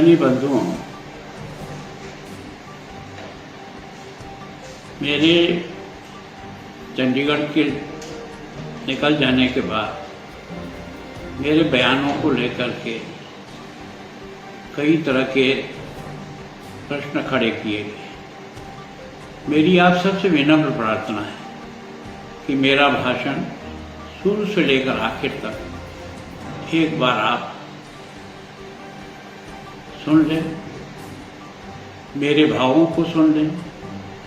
सन्नी बंधुओं, मेरे चंडीगढ़ के निकल जाने के बाद मेरे बयानों को लेकर के कई तरह के प्रश्न खड़े किए गए। मेरी आप सबसे विनम्र प्रार्थना है कि मेरा भाषण शुरू से लेकर आखिर तक एक बार आप सुन लें, मेरे भावों को सुन लें,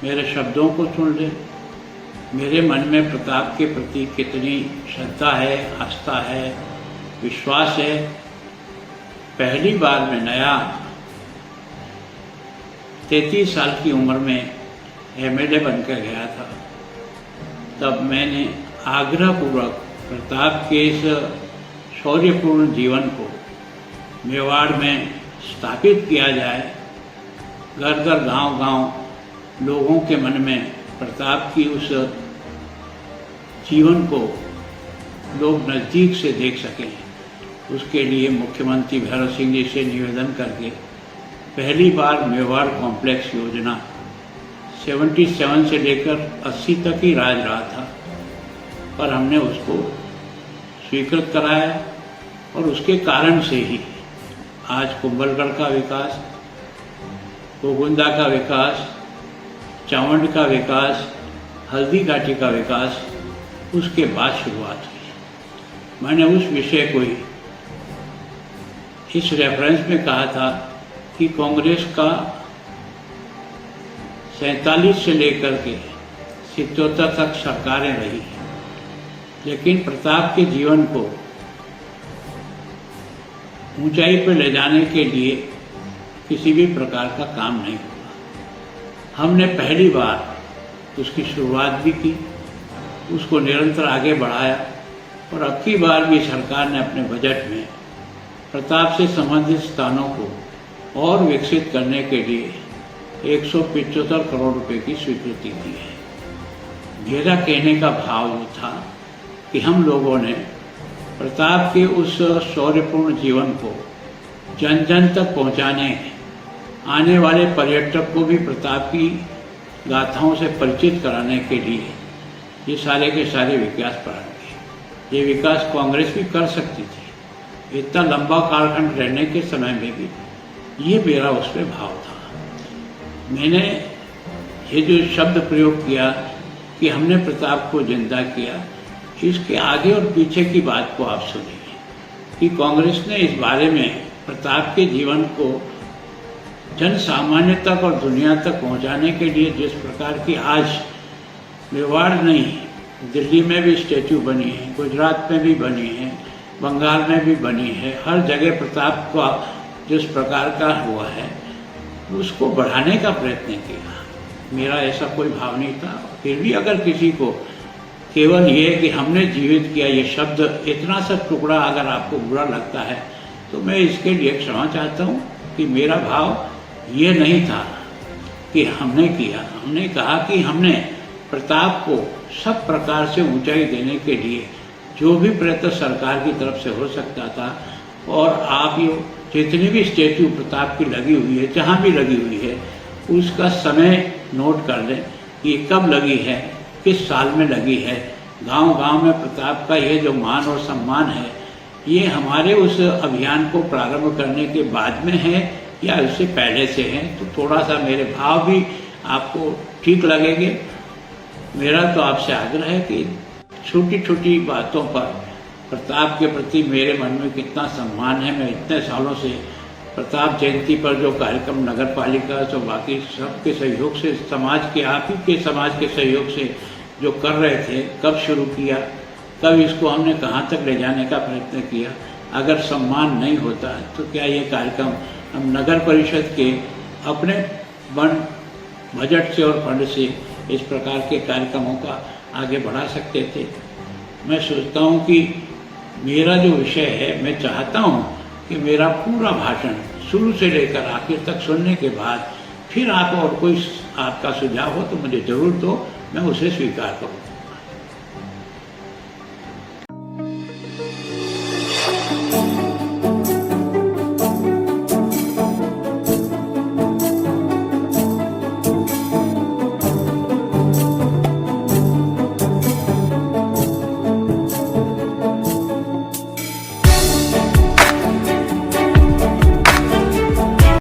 मेरे शब्दों को सुन लें, मेरे मन में प्रताप के प्रति कितनी श्रद्धा है, आस्था है, विश्वास है। पहली बार मैं नया 33 साल की उम्र में एमएलए बनकर गया था, तब मैंने आग्रहपूर्वक प्रताप के इस शौर्यपूर्ण जीवन को मेवाड़ में स्थापित किया जाए। घर घर गांव गांव लोगों के मन में प्रताप की उस जीवन को लोग नज़दीक से देख सकें, उसके लिए मुख्यमंत्री भैरव सिंह जी से निवेदन करके पहली बार मेवाड़ कॉम्प्लेक्स योजना 77 से लेकर 80 तक ही राज रहा था, पर हमने उसको स्वीकृत कराया और उसके कारण से ही आज कुंभलगढ़ का विकास, गोगुंदा का विकास, चावंड का विकास, हल्दी घाटी का विकास उसके बाद शुरुआत हुई। मैंने उस विषय को ही इस रेफरेंस में कहा था कि कांग्रेस का 47 से लेकर के 77 तक सरकारें रही, लेकिन प्रताप के जीवन को ऊंचाई पर ले जाने के लिए किसी भी प्रकार का काम नहीं हुआ। हमने पहली बार उसकी शुरुआत भी की, उसको निरंतर आगे बढ़ाया और अब की बार भी सरकार ने अपने बजट में प्रताप से संबंधित स्थानों को और विकसित करने के लिए 175 करोड़ रुपए की स्वीकृति दी है। मेरा कहने का भाव ये था कि हम लोगों ने प्रताप के उस शौर्यपूर्ण जीवन को जन जन तक पहुंचाने, आने वाले पर्यटक को भी प्रताप की गाथाओं से परिचित कराने के लिए ये सारे के सारे विकास प्रारंभ किए। ये विकास कांग्रेस भी कर सकती थी, इतना लंबा कालखंड रहने के समय में भी ये मेरा उसमें भाव था। मैंने ये जो शब्द प्रयोग किया कि हमने प्रताप को जिंदा किया, इसके आगे और पीछे की बात को आप सुनिए कि कांग्रेस ने इस बारे में प्रताप के जीवन को जन सामान्य तक और दुनिया तक पहुंचाने के लिए जिस प्रकार की आज मेवाड़ नहीं, दिल्ली में भी स्टैचू बनी है, गुजरात में भी बनी है, बंगाल में भी बनी है, हर जगह प्रताप का जिस प्रकार का हुआ है उसको बढ़ाने का प्रयत्न किया। मेरा ऐसा कोई भाव नहीं था। फिर भी अगर किसी को केवल ये कि हमने जीवित किया ये शब्द, इतना सा टुकड़ा अगर आपको बुरा लगता है तो मैं इसके लिए क्षमा चाहता हूँ कि मेरा भाव ये नहीं था कि हमने किया। हमने कहा कि हमने प्रताप को सब प्रकार से ऊंचाई देने के लिए जो भी प्रयत्न सरकार की तरफ से हो सकता था, और आप ये जितनी भी स्टैच्यू प्रताप की लगी हुई है, जहाँ भी लगी हुई है, उसका समय नोट कर लें कि कब लगी है, किस साल में लगी है। गांव गांव में प्रताप का ये जो मान और सम्मान है, ये हमारे उस अभियान को प्रारंभ करने के बाद में है या उससे पहले से है, तो थोड़ा सा मेरे भाव भी आपको ठीक लगेंगे। मेरा तो आपसे आग्रह है कि छोटी छोटी बातों पर प्रताप के प्रति मेरे मन में कितना सम्मान है। मैं इतने सालों से प्रताप जयंती पर जो कार्यक्रम नगर पालिका तो बाकी सबके सहयोग से, समाज के आप ही के समाज के सहयोग से जो कर रहे थे, कब शुरू किया, कब इसको हमने कहाँ तक ले जाने का प्रयत्न किया। अगर सम्मान नहीं होता तो क्या ये कार्यक्रम हम नगर परिषद के अपने बजट से और फंड से इस प्रकार के कार्यक्रमों का आगे बढ़ा सकते थे। मैं सोचता हूँ कि मेरा जो विषय है, मैं चाहता हूँ कि मेरा पूरा भाषण शुरू से लेकर आखिर तक सुनने के बाद फिर आप और कोई आपका सुझाव हो तो मुझे ज़रूर दो, मैं उसे स्वीकार करूँ।